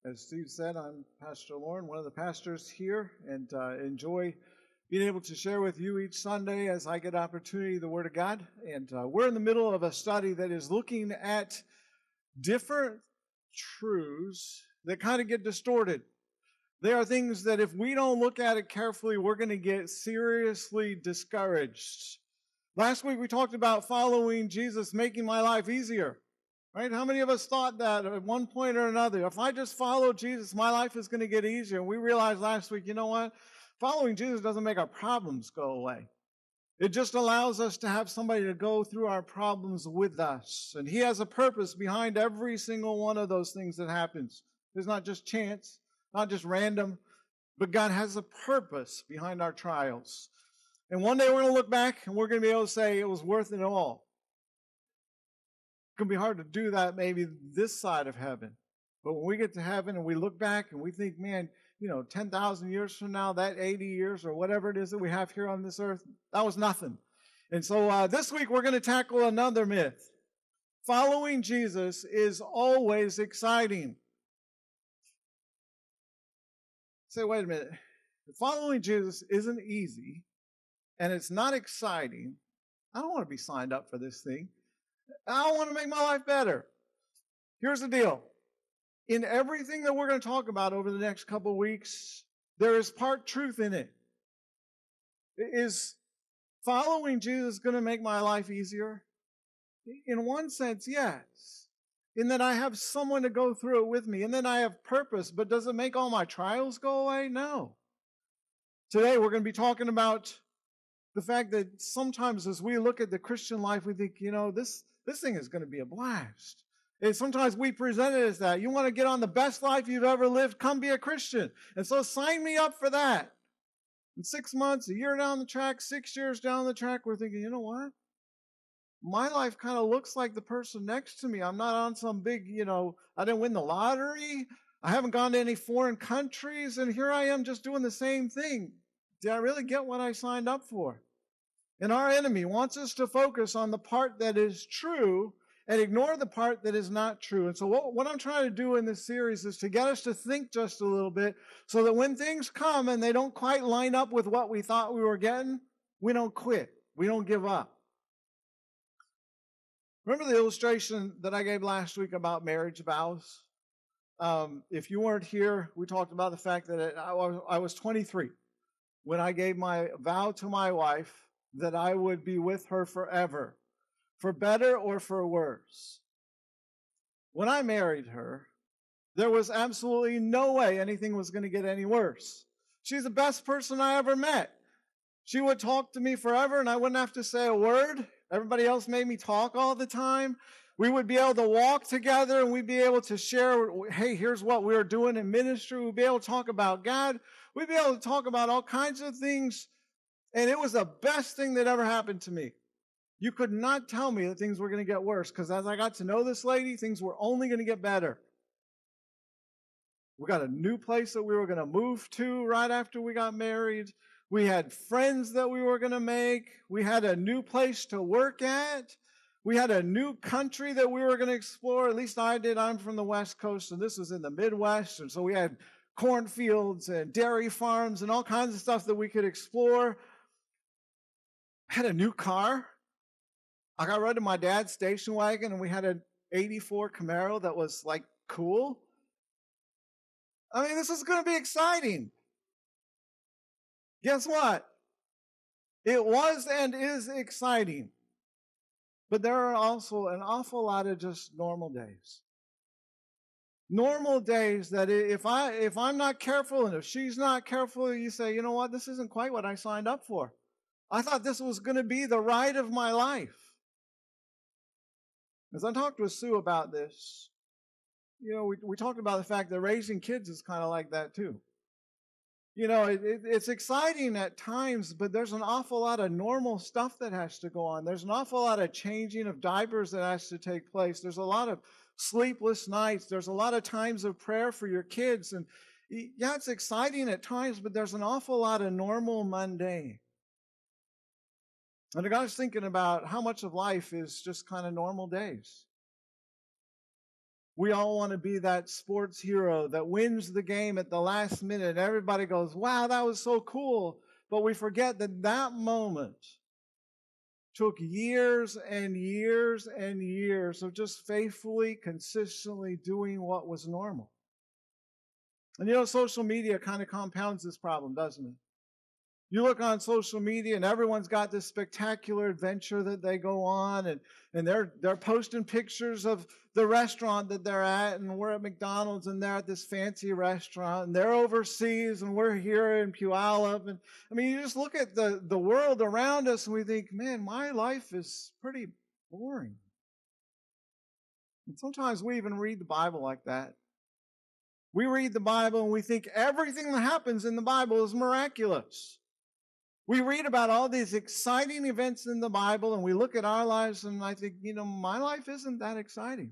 As Steve said, I'm Pastor Lauren, one of the pastors here, and enjoy being able to share with you each Sunday as I get opportunity the Word of God. And we're in the middle of a study that is looking at different truths that kind of get distorted. There are things that if we don't look at it carefully, we're going to get seriously discouraged. Last week we talked about following Jesus, making my life easier. Right? How many of us thought that at one point or another, if I just follow Jesus, my life is going to get easier? And we realized last week, you know what? Following Jesus doesn't make our problems go away. It just allows us to have somebody to go through our problems with us. And He has a purpose behind every single one of those things that happens. It's not just chance, not just random, but God has a purpose behind our trials. And one day we're going to look back and we're going to be able to say it was worth it all. It's going to be hard to do that maybe this side of heaven. But when we get to heaven and we look back and we think, man, 10,000 years from now, that 80 years or whatever it is that we have here on this earth, that was nothing. And so this week we're going to tackle another myth. Following Jesus is always exciting. Say, wait a minute. If following Jesus isn't easy and it's not exciting, I don't want to be signed up for this thing. I want to make my life better. Here's the deal. In everything that we're going to talk about over the next couple of weeks, there is part truth in it. Is following Jesus going to make my life easier? In one sense, yes. In that I have someone to go through it with me. And then I have purpose. But does it make all my trials go away? No. Today we're going to be talking about the fact that sometimes as we look at the Christian life, we think, this thing is going to be a blast. And sometimes we present it as that. You want to get on the best life you've ever lived? Come be a Christian. And so sign me up for that. In 6 months, a year down the track, 6 years down the track, we're thinking, you know what? My life kind of looks like the person next to me. I'm not on some big, I didn't win the lottery. I haven't gone to any foreign countries. And here I am just doing the same thing. Did I really get what I signed up for? And our enemy wants us to focus on the part that is true and ignore the part that is not true. And so what I'm trying to do in this series is to get us to think just a little bit so that when things come and they don't quite line up with what we thought we were getting, we don't quit. We don't give up. Remember the illustration that I gave last week about marriage vows? If you weren't here, we talked about the fact that I was 23 when I gave my vow to my wife that I would be with her forever, for better or for worse. When I married her, there was absolutely no way anything was going to get any worse. She's the best person I ever met. She would talk to me forever and I wouldn't have to say a word. Everybody else made me talk all the time. We would be able to walk together and we'd be able to share, hey, here's what we're doing in ministry. We'd be able to talk about God. We'd be able to talk about all kinds of things. And it was the best thing that ever happened to me. You could not tell me that things were going to get worse, because as I got to know this lady, things were only going to get better. We got a new place that we were going to move to right after we got married. We had friends that we were going to make. We had a new place to work at. We had a new country that we were going to explore. At least I did. I'm from the West Coast, and this was in the Midwest. And so we had cornfields and dairy farms and all kinds of stuff that we could explore. Had a new car. I got rid of my dad's station wagon and we had an 84 Camaro that was like cool. I mean, this is going to be exciting. Guess what? It was and is exciting. But there are also an awful lot of just normal days. Normal days that if I'm not careful and if she's not careful, you say, you know what? This isn't quite what I signed up for. I thought this was going to be the ride of my life. As I talked with Sue about this, we talked about the fact that raising kids is kind of like that too. It's exciting at times, but there's an awful lot of normal stuff that has to go on. There's an awful lot of changing of diapers that has to take place. There's a lot of sleepless nights. There's a lot of times of prayer for your kids. And yeah, it's exciting at times, but there's an awful lot of normal mundane. And I got us thinking about how much of life is just kind of normal days. We all want to be that sports hero that wins the game at the last minute. Everybody goes, wow, that was so cool. But we forget that that moment took years and years and years of just faithfully, consistently doing what was normal. And you know, social media kind of compounds this problem, doesn't it? You look on social media and everyone's got this spectacular adventure that they go on, and they're posting pictures of the restaurant that they're at, and we're at McDonald's and they're at this fancy restaurant, and they're overseas and we're here in Puyallup. And I mean, you just look at the world around us and we think, man, my life is pretty boring. And sometimes we even read the Bible like that. We read the Bible and we think everything that happens in the Bible is miraculous. We read about all these exciting events in the Bible and we look at our lives and I think, you know, my life isn't that exciting.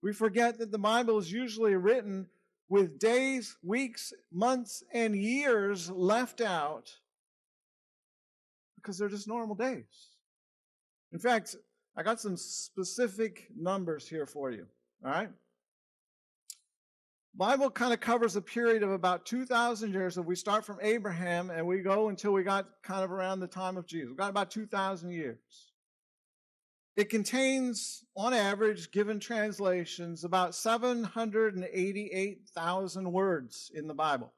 We forget that the Bible is usually written with days, weeks, months, and years left out because they're just normal days. In fact, I got some specific numbers here for you, all right? Bible kind of covers a period of about 2,000 years. If we start from Abraham and we go until we got kind of around the time of Jesus. We've got about 2,000 years. It contains, on average, given translations, about 788,000 words in the Bible.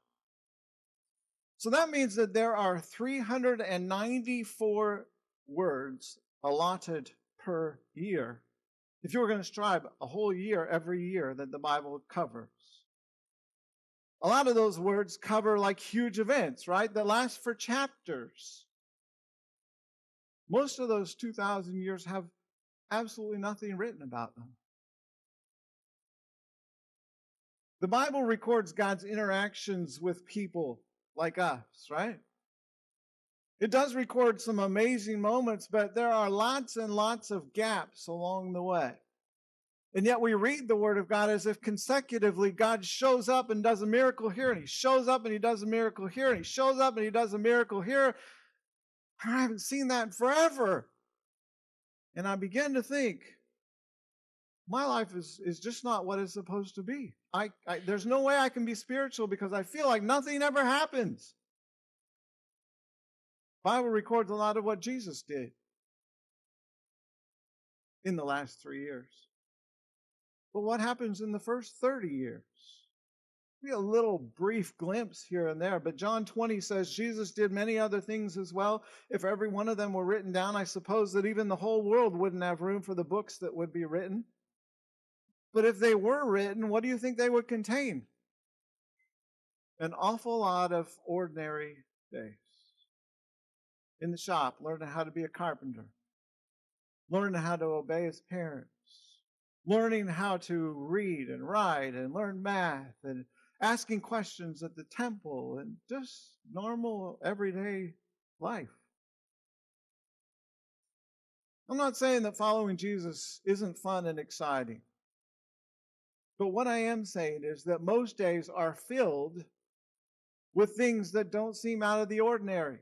So that means that there are 394 words allotted per year. If you were going to strive a whole year, every year that the Bible covers. A lot of those words cover like huge events, right? That last for chapters. Most of those 2,000 years have absolutely nothing written about them. The Bible records God's interactions with people like us, right? It does record some amazing moments, but there are lots and lots of gaps along the way. And yet we read the Word of God as if consecutively God shows up and does a miracle here, and He shows up and He does a miracle here, and He shows up and He does a miracle here. I haven't seen that in forever. And I begin to think, my life is just not what it's supposed to be. There's no way I can be spiritual because I feel like nothing ever happens. The Bible records a lot of what Jesus did in the last 3 years. But what happens in the first 30 years? We get a little brief glimpse here and there, but John 20 says Jesus did many other things as well. If every one of them were written down, I suppose that even the whole world wouldn't have room for the books that would be written. But if they were written, what do you think they would contain? An awful lot of ordinary days. In the shop, learning how to be a carpenter. Learning how to obey his parents. Learning how to read and write and learn math and asking questions at the temple and just normal everyday life. I'm not saying that following Jesus isn't fun and exciting. But what I am saying is that most days are filled with things that don't seem out of the ordinary.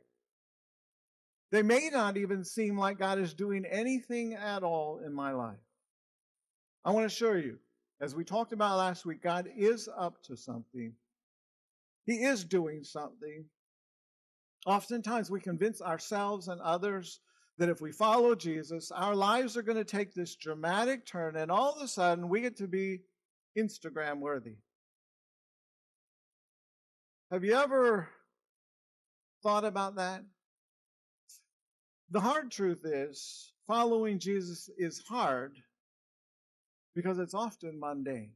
They may not even seem like God is doing anything at all in my life. I want to assure you, as we talked about last week, God is up to something. He is doing something. Oftentimes we convince ourselves and others that if we follow Jesus, our lives are going to take this dramatic turn, and all of a sudden we get to be Instagram worthy. Have you ever thought about that? The hard truth is, following Jesus is hard because it's often mundane.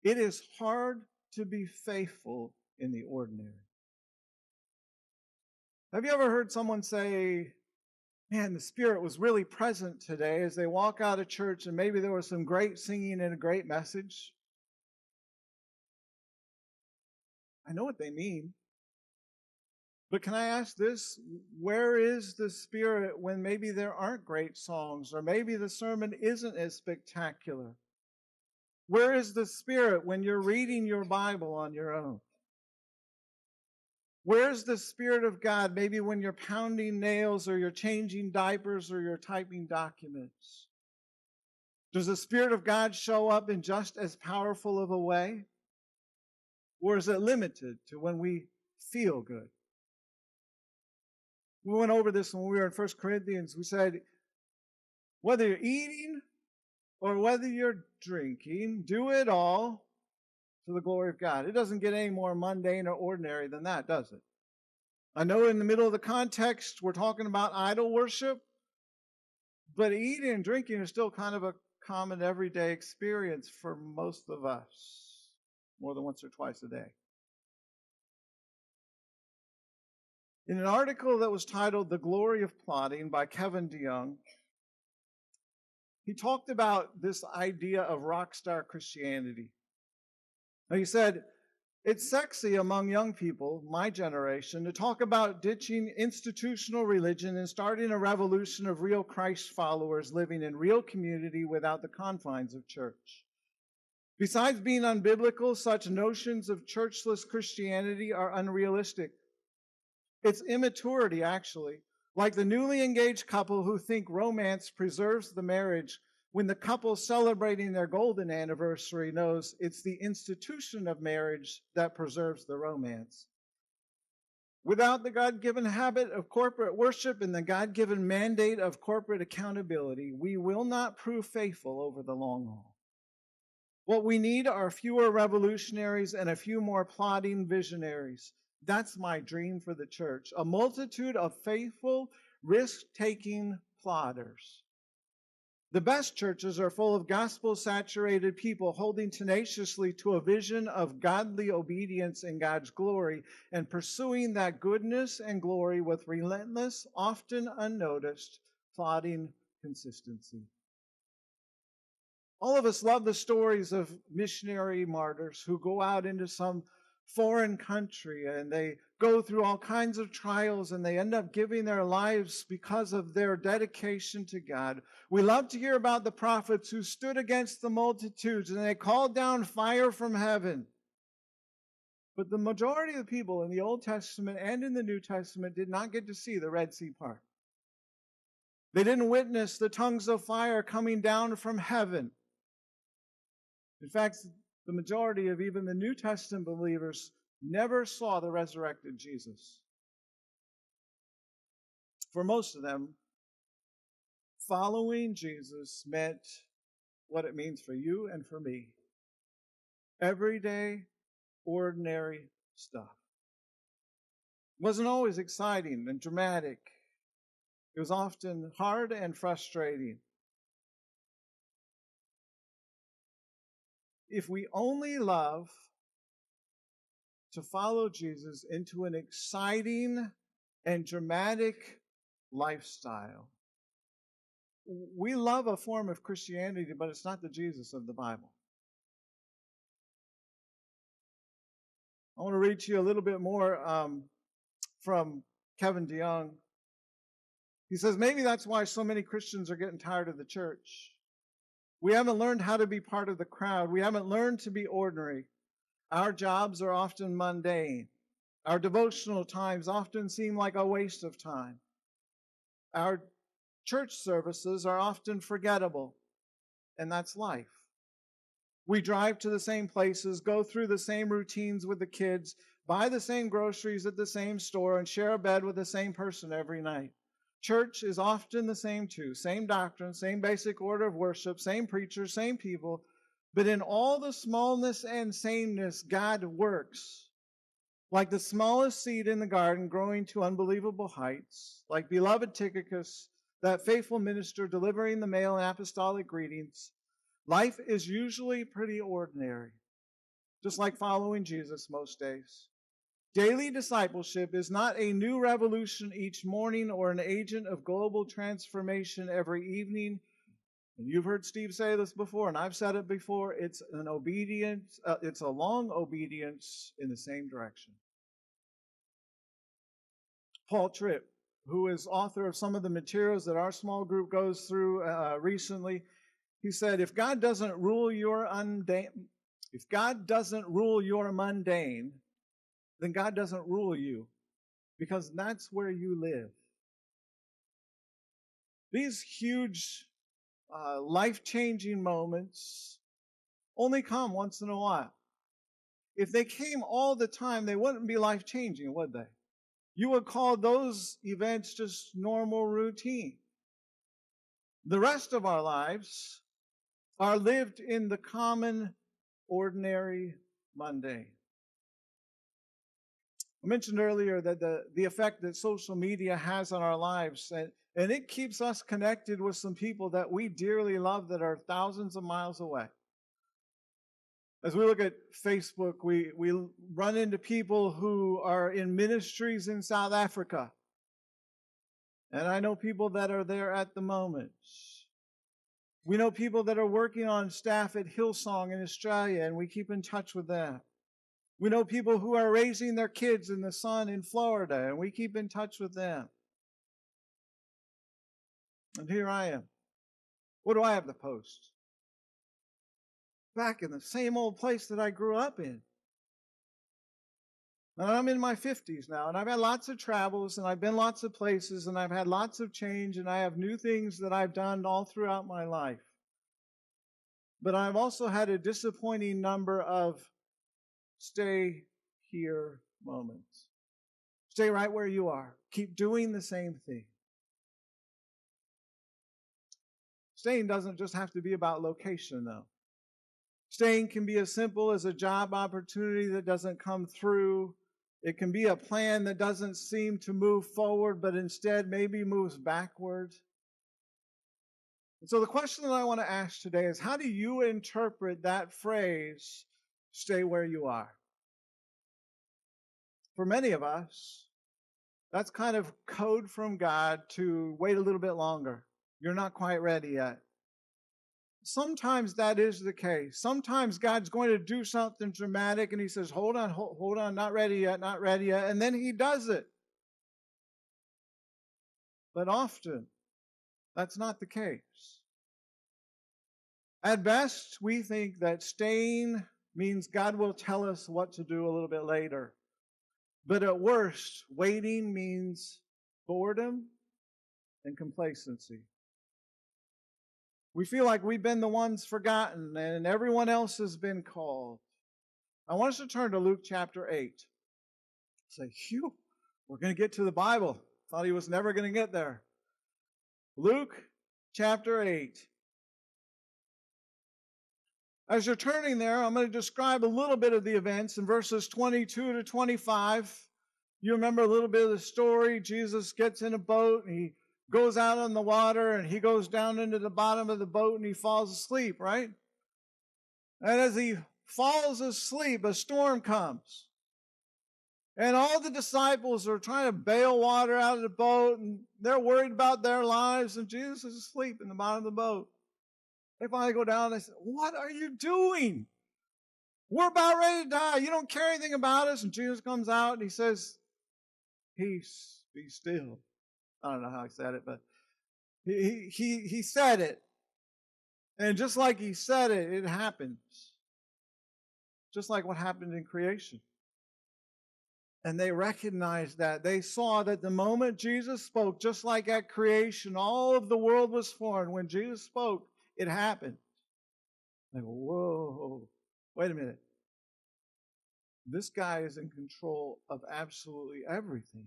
It is hard to be faithful in the ordinary. Have you ever heard someone say, man, the Spirit was really present today as they walk out of church and maybe there was some great singing and a great message? I know what they mean. But can I ask this? Where is the Spirit when maybe there aren't great songs or maybe the sermon isn't as spectacular? Where is the Spirit when you're reading your Bible on your own? Where's the Spirit of God maybe when you're pounding nails or you're changing diapers or you're typing documents? Does the Spirit of God show up in just as powerful of a way? Or is it limited to when we feel good? We went over this when we were in 1 Corinthians. We said, whether you're eating or whether you're drinking, do it all to the glory of God. It doesn't get any more mundane or ordinary than that, does it? I know in the middle of the context, we're talking about idol worship, but eating and drinking is still kind of a common everyday experience for most of us, more than once or twice a day. In an article that was titled The Glory of Plotting by Kevin DeYoung, he talked about this idea of rock star Christianity. Now, he said, it's sexy among young people, my generation, to talk about ditching institutional religion and starting a revolution of real Christ followers living in real community without the confines of church. Besides being unbiblical, such notions of churchless Christianity are unrealistic. It's immaturity, actually, like the newly engaged couple who think romance preserves the marriage when the couple celebrating their golden anniversary knows it's the institution of marriage that preserves the romance. Without the God-given habit of corporate worship and the God-given mandate of corporate accountability, we will not prove faithful over the long haul. What we need are fewer revolutionaries and a few more plodding visionaries. That's my dream for the church, a multitude of faithful, risk-taking plodders. The best churches are full of gospel-saturated people holding tenaciously to a vision of godly obedience and God's glory and pursuing that goodness and glory with relentless, often unnoticed, plodding consistency. All of us love the stories of missionary martyrs who go out into some foreign country and they go through all kinds of trials and they end up giving their lives because of their dedication to God. We love to hear about the prophets who stood against the multitudes and they called down fire from heaven. But the majority of the people in the Old Testament and in the New Testament did not get to see the Red Sea part. They didn't witness the tongues of fire coming down from heaven. In fact, the majority of even the New Testament believers never saw the resurrected Jesus. For most of them, following Jesus meant what it means for you and for me. Everyday, ordinary stuff. It wasn't always exciting and dramatic. It was often hard and frustrating. If we only love to follow Jesus into an exciting and dramatic lifestyle, we love a form of Christianity, but it's not the Jesus of the Bible. I want to read to you a little bit more from Kevin DeYoung. He says, maybe that's why so many Christians are getting tired of the church. We haven't learned how to be part of the crowd. We haven't learned to be ordinary. Our jobs are often mundane. Our devotional times often seem like a waste of time. Our church services are often forgettable, and that's life. We drive to the same places, go through the same routines with the kids, buy the same groceries at the same store, and share a bed with the same person every night. Church is often the same too. Same doctrine, same basic order of worship, same preacher, same people. But in all the smallness and sameness, God works. Like the smallest seed in the garden growing to unbelievable heights, like beloved Tychicus, that faithful minister delivering the mail and apostolic greetings, life is usually pretty ordinary, just like following Jesus most days. Daily discipleship is not a new revolution each morning or an agent of global transformation every evening. And you've heard Steve say this before, and I've said it before. It's an obedience. It's a long obedience in the same direction. Paul Tripp, who is author of some of the materials that our small group goes through recently, he said, if God doesn't rule your mundane, then God doesn't rule you, because that's where you live. These huge life-changing moments only come once in a while. If they came all the time, they wouldn't be life-changing, would they? You would call those events just normal routine. The rest of our lives are lived in the common, ordinary, mundane. I mentioned earlier that the effect that social media has on our lives, and it keeps us connected with some people that we dearly love that are thousands of miles away. As we look at Facebook, we run into people who are in ministries in South Africa. And I know people that are there at the moment. We know people that are working on staff at Hillsong in Australia, and we keep in touch with them. We know people who are raising their kids in the sun in Florida, and we keep in touch with them. And here I am. What do I have to post? Back in the same old place that I grew up in. And I'm in my 50s now, and I've had lots of travels, and I've been lots of places, and I've had lots of change, and I have new things that I've done all throughout my life. But I've also had a disappointing number of stay here moments. Stay right where you are. Keep doing the same thing. Staying doesn't just have to be about location, though. Staying can be as simple as a job opportunity that doesn't come through. It can be a plan that doesn't seem to move forward, but instead maybe moves backward. And so the question that I want to ask today is, how do you interpret that phrase, stay where you are? For many of us, that's kind of code from God to wait a little bit longer. You're not quite ready yet. Sometimes that is the case. Sometimes God's going to do something dramatic and he says, hold on, not ready yet, not ready yet. And then he does it. But often, that's not the case. At best, we think that staying means God will tell us what to do a little bit later. But at worst, waiting means boredom and complacency. We feel like we've been the ones forgotten and everyone else has been called. I want us to turn to Luke chapter 8. Say, phew, we're going to get to the Bible. Thought he was never going to get there. Luke chapter 8. As you're turning there, I'm going to describe a little bit of the events in verses 22 to 25. You remember a little bit of the story. Jesus gets in a boat and he goes out on the water and he goes down into the bottom of the boat and he falls asleep, right? And as he falls asleep, a storm comes. And all the disciples are trying to bail water out of the boat and they're worried about their lives, and Jesus is asleep in the bottom of the boat. They finally go down and they say, what are you doing? We're about ready to die. You don't care anything about us. And Jesus comes out and he says, peace, be still. I don't know how he said it, but he said it. And just like he said it, it happens. Just like what happened in creation. And they recognized that. They saw that the moment Jesus spoke, just like at creation, all of the world was formed. When Jesus spoke, it happened. They go, whoa, wait a minute. This guy is in control of absolutely everything.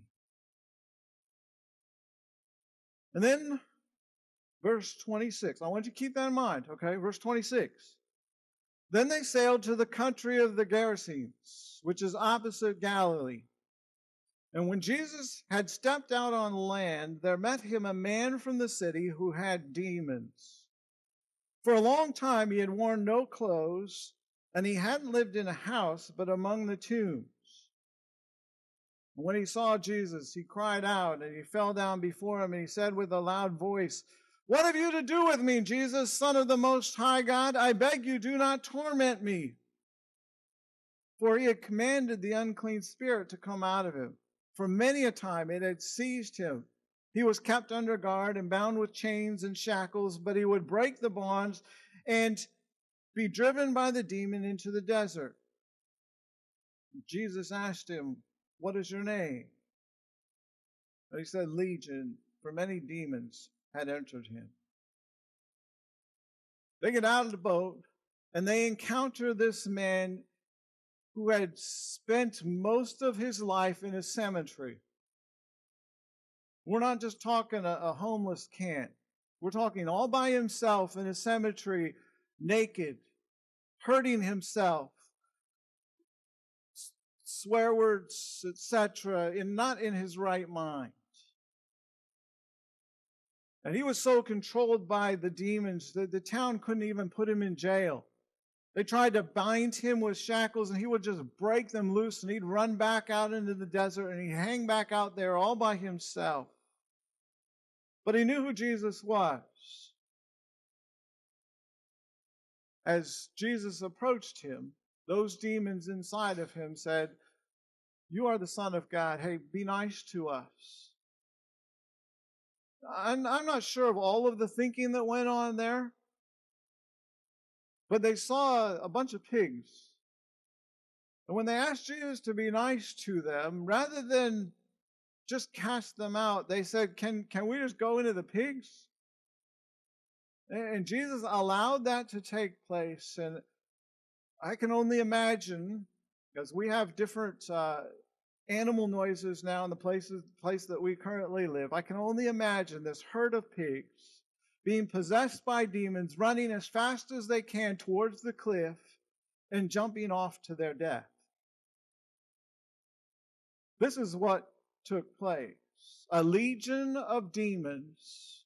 And then verse 26. I want you to keep that in mind, okay? Verse 26. Then they sailed to the country of the Gerasenes, which is opposite Galilee. And when Jesus had stepped out on land, there met him a man from the city who had demons. For a long time he had worn no clothes, and he hadn't lived in a house, but among the tombs. When he saw Jesus, he cried out, and he fell down before him, and he said with a loud voice, what have you to do with me, Jesus, Son of the Most High God? I beg you, do not torment me. For he had commanded the unclean spirit to come out of him. For many a time it had seized him. He was kept under guard and bound with chains and shackles, but he would break the bonds and be driven by the demon into the desert. Jesus asked him, what is your name? And he said, Legion, for many demons had entered him. They get out of the boat and they encounter this man who had spent most of his life in a cemetery. We're not just talking a homeless camp. We're talking all by himself in a cemetery, naked, hurting himself, swear words, etc., not in his right mind. And he was so controlled by the demons that the town couldn't even put him in jail. They tried to bind him with shackles, and he would just break them loose, and he'd run back out into the desert, and he'd hang back out there all by himself. But he knew who Jesus was. As Jesus approached him, those demons inside of him said, "You are the Son of God. Hey, be nice to us." I'm not sure of all of the thinking that went on there, but they saw a bunch of pigs. And when they asked Jesus to be nice to them, rather than just cast them out, they said, can we just go into the pigs? And Jesus allowed that to take place. And I can only imagine, because we have different animal noises now in the place that we currently live, I can only imagine this herd of pigs being possessed by demons, running as fast as they can towards the cliff and jumping off to their death. This is what took place. A legion of demons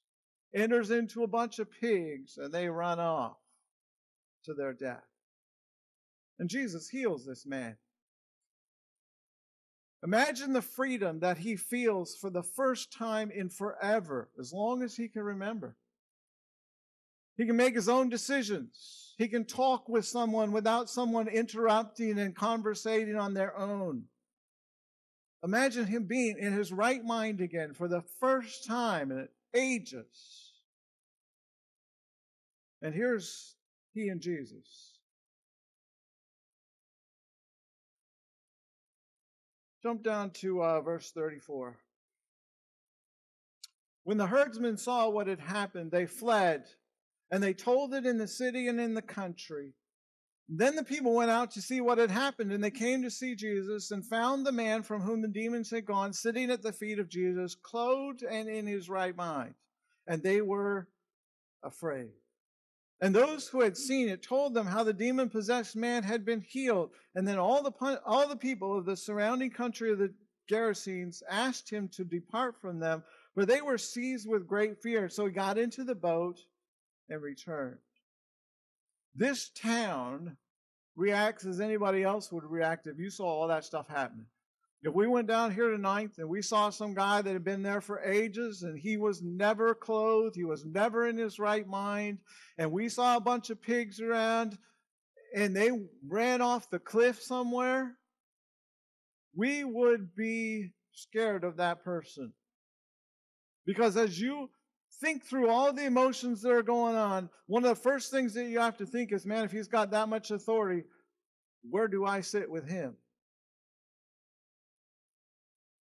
enters into a bunch of pigs and they run off to their death. And Jesus heals this man. Imagine the freedom that he feels for the first time in forever, as long as he can remember. He can make his own decisions. He can talk with someone without someone interrupting and conversating on their own. Imagine him being in his right mind again for the first time in ages. And here's he and Jesus. Jump down to verse 34. When the herdsmen saw what had happened, they fled, and they told it in the city and in the country. Then the people went out to see what had happened, and they came to see Jesus and found the man from whom the demons had gone sitting at the feet of Jesus, clothed and in his right mind. And they were afraid. And those who had seen it told them how the demon-possessed man had been healed. And then all the people of the surrounding country of the Gerasenes asked him to depart from them, for they were seized with great fear. So he got into the boat and returned. This town reacts as anybody else would react if you saw all that stuff happening. If we went down here tonight and we saw some guy that had been there for ages and he was never clothed, he was never in his right mind, and we saw a bunch of pigs around and they ran off the cliff somewhere, we would be scared of that person. Because as you think through all the emotions that are going on, one of the first things that you have to think is, man, if he's got that much authority, where do I sit with him?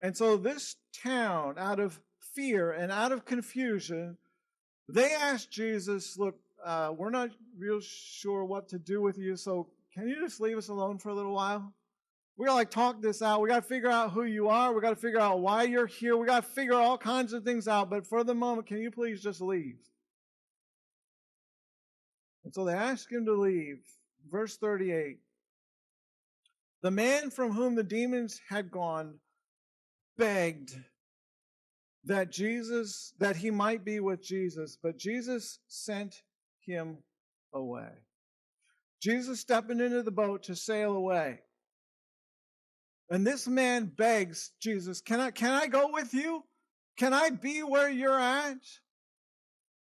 And so this town, out of fear and out of confusion, they asked Jesus, look, we're not real sure what to do with you, so can you just leave us alone for a little while? We got to talk this out. We got to figure out who you are. We got to figure out why you're here. We got to figure all kinds of things out. But for the moment, can you please just leave? And so they asked him to leave. Verse 38. The man from whom the demons had gone begged that he might be with Jesus, but Jesus sent him away. Jesus stepping into the boat to sail away. And this man begs Jesus, can I go with you? Can I be where you're at?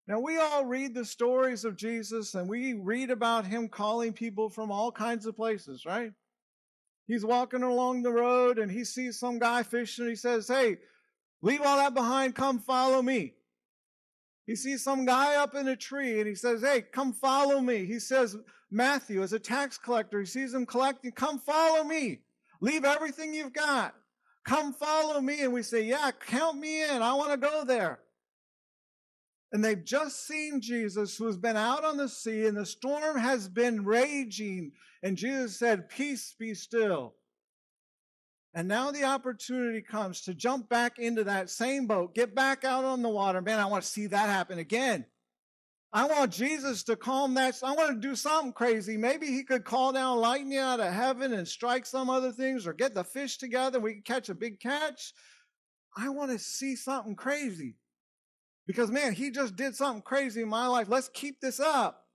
Now, we all read the stories of Jesus, and we read about him calling people from all kinds of places, right? He's walking along the road, and he sees some guy fishing, and he says, hey, leave all that behind, come follow me. He sees some guy up in a tree, and he says, hey, come follow me. He says, Matthew, as a tax collector, he sees him collecting, come follow me. Leave everything you've got. Come follow me. And we say, yeah, count me in. I want to go there. And they've just seen Jesus, who has been out on the sea, and the storm has been raging. And Jesus said, "Peace, be still." And now the opportunity comes to jump back into that same boat, get back out on the water. Man, I want to see that happen again. I want Jesus to calm that. I want to do something crazy. Maybe he could call down lightning out of heaven and strike some other things, or get the fish together. We can catch a big catch. I want to see something crazy. Because, man, he just did something crazy in my life. Let's keep this up.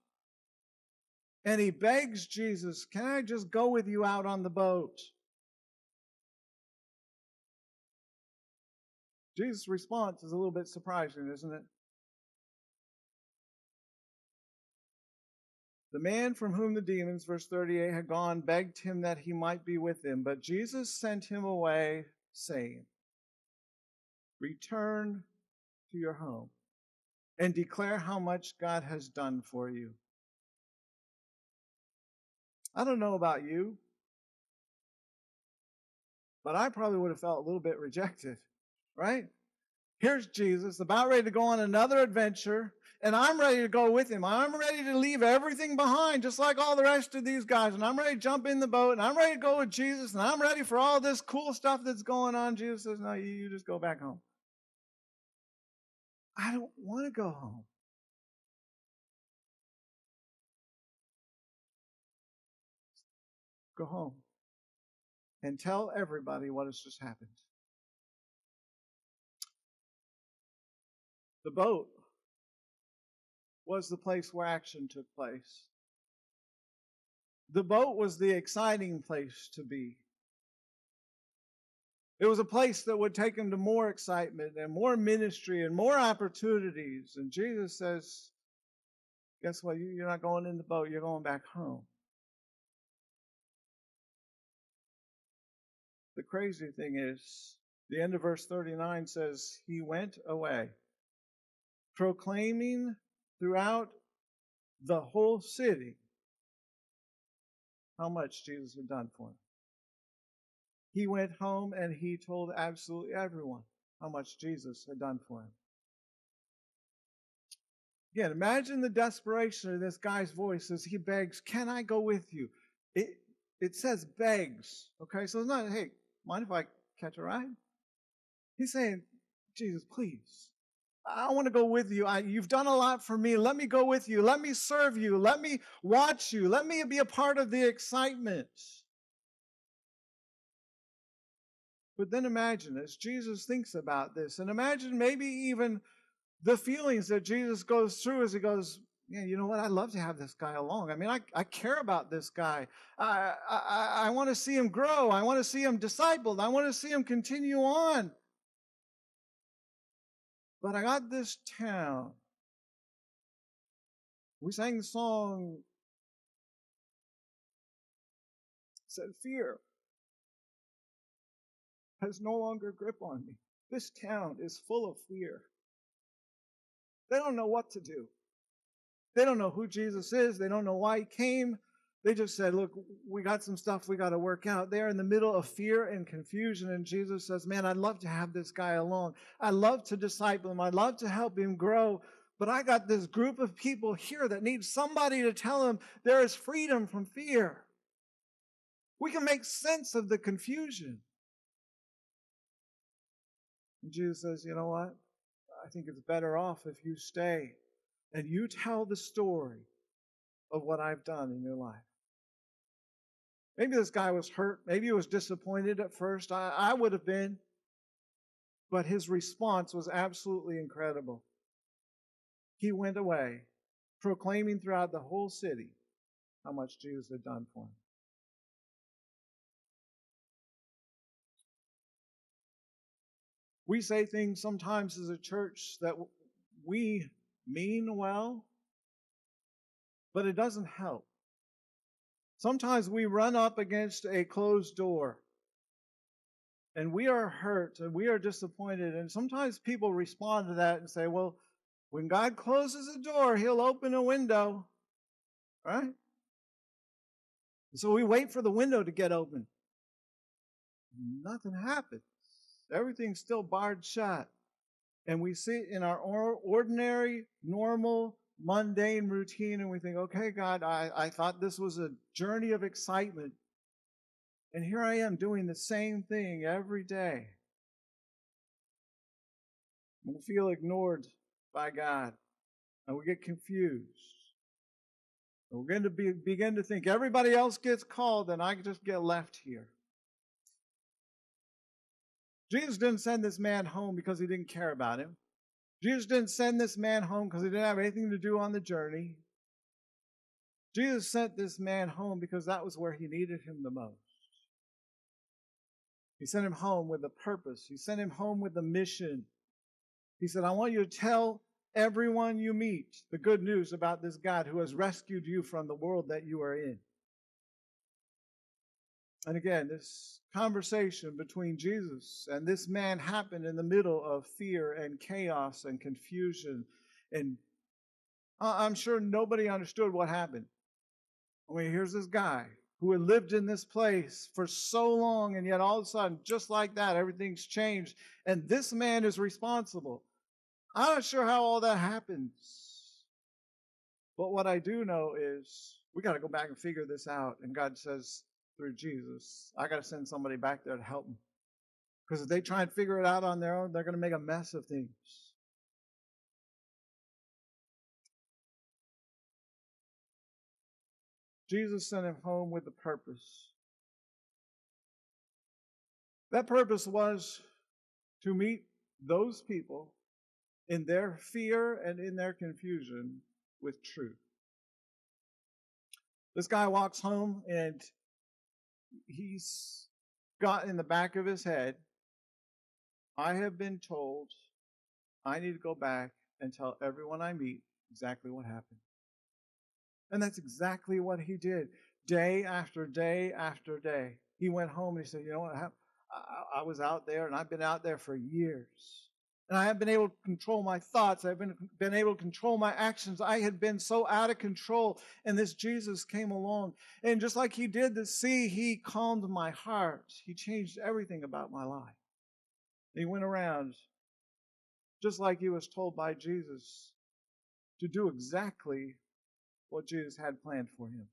And he begs Jesus, "Can I just go with you out on the boat?" Jesus' response is a little bit surprising, isn't it? The man from whom the demons, verse 38, had gone begged him that he might be with him. But Jesus sent him away, saying, "Return to your home and declare how much God has done for you." I don't know about you, but I probably would have felt a little bit rejected, right? Here's Jesus about ready to go on another adventure, and I'm ready to go with him. I'm ready to leave everything behind, just like all the rest of these guys, and I'm ready to jump in the boat, and I'm ready to go with Jesus, and I'm ready for all this cool stuff that's going on. Jesus says, "No, you just go back home." I don't want to go home. Go home and tell everybody what has just happened. The boat was the place where action took place. The boat was the exciting place to be. It was a place that would take him to more excitement and more ministry and more opportunities. And Jesus says, "Guess what? You're not going in the boat. You're going back home." The crazy thing is, the end of verse 39 says, he went away, proclaiming throughout the whole city how much Jesus had done for him. He went home and he told absolutely everyone how much Jesus had done for him. Again, imagine the desperation of this guy's voice as he begs, "Can I go with you?" It says begs, okay? So it's not, "Hey, mind if I catch a ride?" He's saying, "Jesus, please, I want to go with you. You've done a lot for me. Let me go with you. Let me serve you. Let me watch you. Let me be a part of the excitement." But then imagine, as Jesus thinks about this, and imagine maybe even the feelings that Jesus goes through as he goes, "Yeah, you know what? I'd love to have this guy along. I mean, I care about this guy. I want to see him grow. I want to see him discipled. I want to see him continue on. But I got this town." We sang the song, said, "Fear has no longer grip on me." This town is full of fear. They don't know what to do. They don't know who Jesus is. They don't know why he came. They just said, "Look, we got some stuff we got to work out." They're in the middle of fear and confusion. And Jesus says, "Man, I'd love to have this guy along. I'd love to disciple him. I'd love to help him grow. But I got this group of people here that need somebody to tell them there is freedom from fear. We can make sense of the confusion." And Jesus says, "You know what? I think it's better off if you stay and you tell the story of what I've done in your life." Maybe this guy was hurt. Maybe he was disappointed at first. I would have been. But his response was absolutely incredible. He went away, proclaiming throughout the whole city how much Jesus had done for him. We say things sometimes as a church that we mean well, but it doesn't help. Sometimes we run up against a closed door and we are hurt and we are disappointed. And sometimes people respond to that and say, "Well, when God closes a door, he'll open a window," right? So we wait for the window to get open. Nothing happens. Everything's still barred shut. And we sit in our ordinary, normal, mundane routine and we think, okay, God, I thought this was a journey of excitement. And here I am doing the same thing every day. We feel ignored by God. And we get confused. And we're going to begin to think everybody else gets called and I just get left here. Jesus didn't send this man home because he didn't care about him. Jesus didn't send this man home because he didn't have anything to do on the journey. Jesus sent this man home because that was where he needed him the most. He sent him home with a purpose. He sent him home with a mission. He said, I want you to tell everyone you meet the good news about this God who has rescued you from the world that you are in. And again, this conversation between Jesus and this man happened in the middle of fear and chaos and confusion. And I'm sure nobody understood what happened. I mean, here's this guy who had lived in this place for so long, and yet all of a sudden, just like that, everything's changed. And this man is responsible. I'm not sure how all that happens. But what I do know is we got to go back and figure this out. And God says through Jesus, I got to send somebody back there to help them. Because if they try and figure it out on their own, they're going to make a mess of things. Jesus sent him home with a purpose. That purpose was to meet those people in their fear and in their confusion with truth. This guy walks home and he's got in the back of his head, I have been told I need to go back and tell everyone I meet exactly what happened. And that's exactly what he did. Day after day after day. He went home and he said, you know what? I was out there and I've been out there for years. And I have been able to control my thoughts. I've been able to control my actions. I had been so out of control. And this Jesus came along. And just like he did the sea, he calmed my heart. He changed everything about my life. He went around just like he was told by Jesus to do exactly what Jesus had planned for him.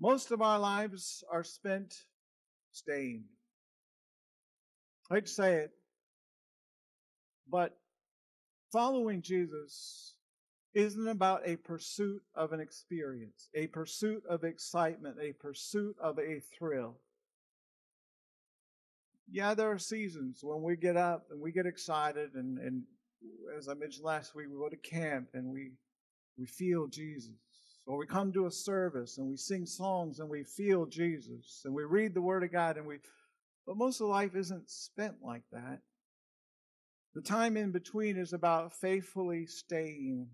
Most of our lives are spent staying. I hate to say it, but following Jesus isn't about a pursuit of an experience, a pursuit of excitement, a pursuit of a thrill. Yeah, there are seasons when we get up and we get excited, and as I mentioned last week, we go to camp and we feel Jesus. Or we come to a service and we sing songs and we feel Jesus. And we read the Word of God but most of life isn't spent like that. The time in between is about faithfully staying.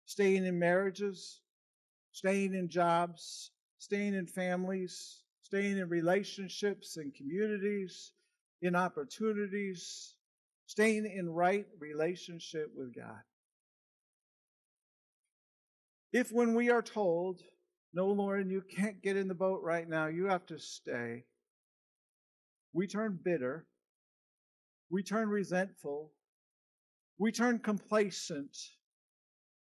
Staying in marriages, staying in jobs, staying in families, staying in relationships and communities, in opportunities, staying in right relationship with God. If when we are told, no, Lauren, you can't get in the boat right now, you have to stay, we turn bitter, we turn resentful, we turn complacent,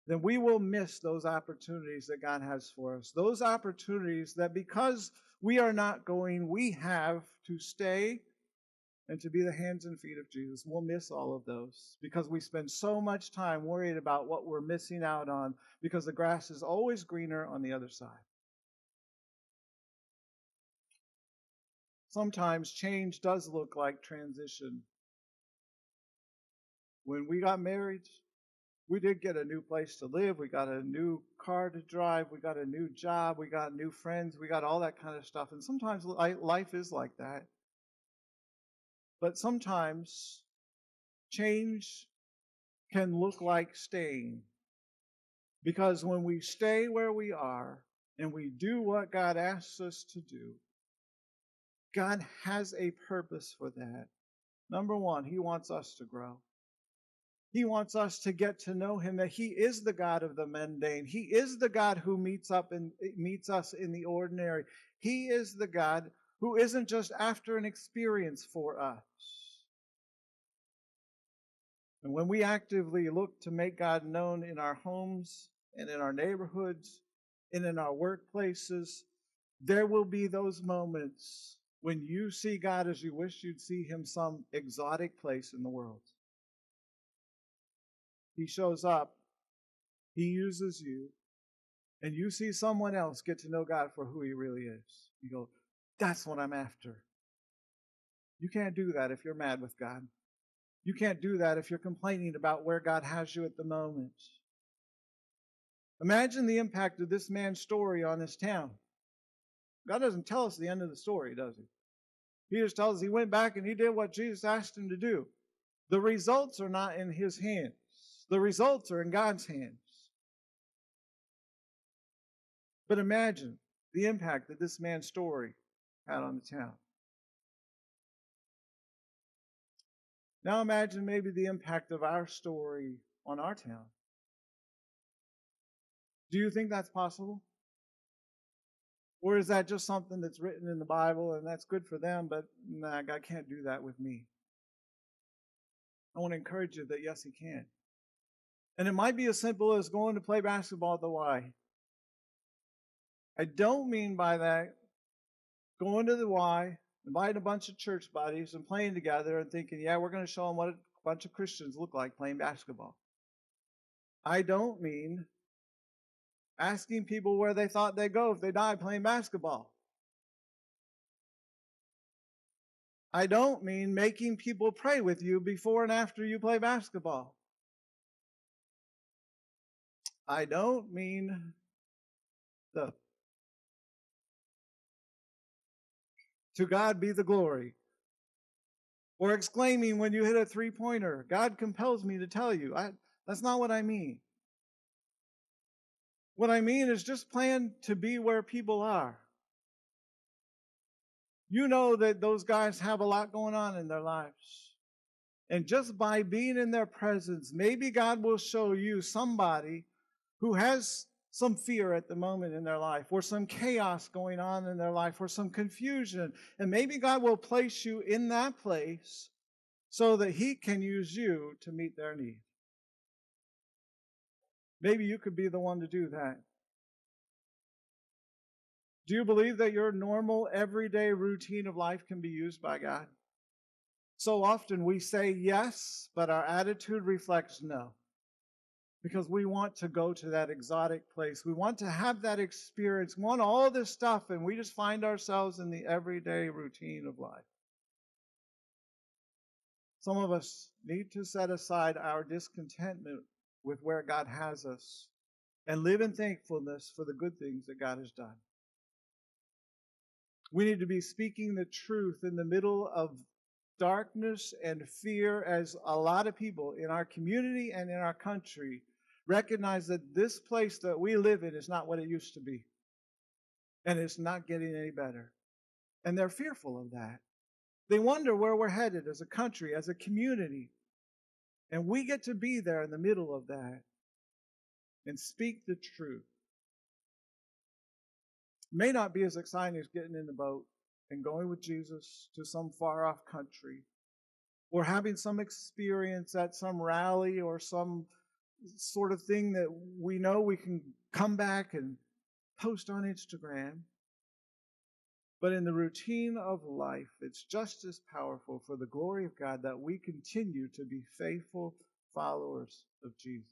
then we will miss those opportunities that God has for us. Those opportunities that because we are not going, we have to stay and to be the hands and feet of Jesus. We'll miss all of those because we spend so much time worried about what we're missing out on because the grass is always greener on the other side. Sometimes change does look like transition. When we got married, we did get a new place to live. We got a new car to drive. We got a new job. We got new friends. We got all that kind of stuff. And sometimes life is like that. But sometimes change can look like staying. Because when we stay where we are and we do what God asks us to do, God has a purpose for that. Number one, He wants us to grow. He wants us to get to know Him, that He is the God of the mundane. He is the God who meets us in the ordinary. He is the God who isn't just after an experience for us. And when we actively look to make God known in our homes and in our neighborhoods and in our workplaces, there will be those moments when you see God as you wish you'd see him some exotic place in the world. He shows up, he uses you, and you see someone else get to know God for who he really is. You go, that's what I'm after. You can't do that if you're mad with God. You can't do that if you're complaining about where God has you at the moment. Imagine the impact of this man's story on his town. God doesn't tell us the end of the story, does he? He just tells us he went back and he did what Jesus asked him to do. The results are not in his hands. The results are in God's hands. But imagine the impact that this man's story had on the town. Now imagine maybe the impact of our story on our town. Do you think that's possible? Or is that just something that's written in the Bible and that's good for them, but nah, God can't do that with me? I want to encourage you that yes, he can. And it might be as simple as going to play basketball at the Y. I don't mean by that going to the Y, inviting a bunch of church buddies and playing together and thinking, yeah, we're going to show them what a bunch of Christians look like playing basketball. I don't mean asking people where they thought they'd go if they died playing basketball. I don't mean making people pray with you before and after you play basketball. I don't mean the "to God be the glory," or exclaiming when you hit a three-pointer, "God compels me to tell you." That's not what I mean. What I mean is just plan to be where people are. You know that those guys have a lot going on in their lives. And just by being in their presence, maybe God will show you somebody who has some fear at the moment in their life, or some chaos going on in their life, or some confusion. And maybe God will place you in that place so that he can use you to meet their need. Maybe you could be the one to do that. Do you believe that your normal, everyday routine of life can be used by God? So often we say yes, but our attitude reflects no. Because we want to go to that exotic place. We want to have that experience. We want all this stuff, and we just find ourselves in the everyday routine of life. Some of us need to set aside our discontentment with where God has us and live in thankfulness for the good things that God has done. We need to be speaking the truth in the middle of darkness and fear, as a lot of people in our community and in our country recognize that this place that we live in is not what it used to be. And it's not getting any better. And they're fearful of that. They wonder where we're headed as a country, as a community. And we get to be there in the middle of that and speak the truth. It may not be as exciting as getting in the boat and going with Jesus to some far off country, or having some experience at some rally or some sort of thing that we know we can come back and post on Instagram. But in the routine of life, it's just as powerful for the glory of God that we continue to be faithful followers of Jesus.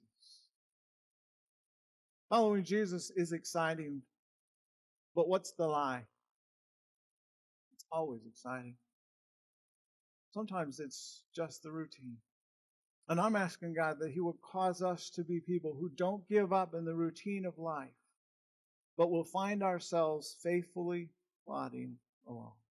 Following Jesus is exciting, but what's the lie? It's always exciting. Sometimes it's just the routine. And I'm asking God that he will cause us to be people who don't give up in the routine of life, but will find ourselves faithfully plodding along.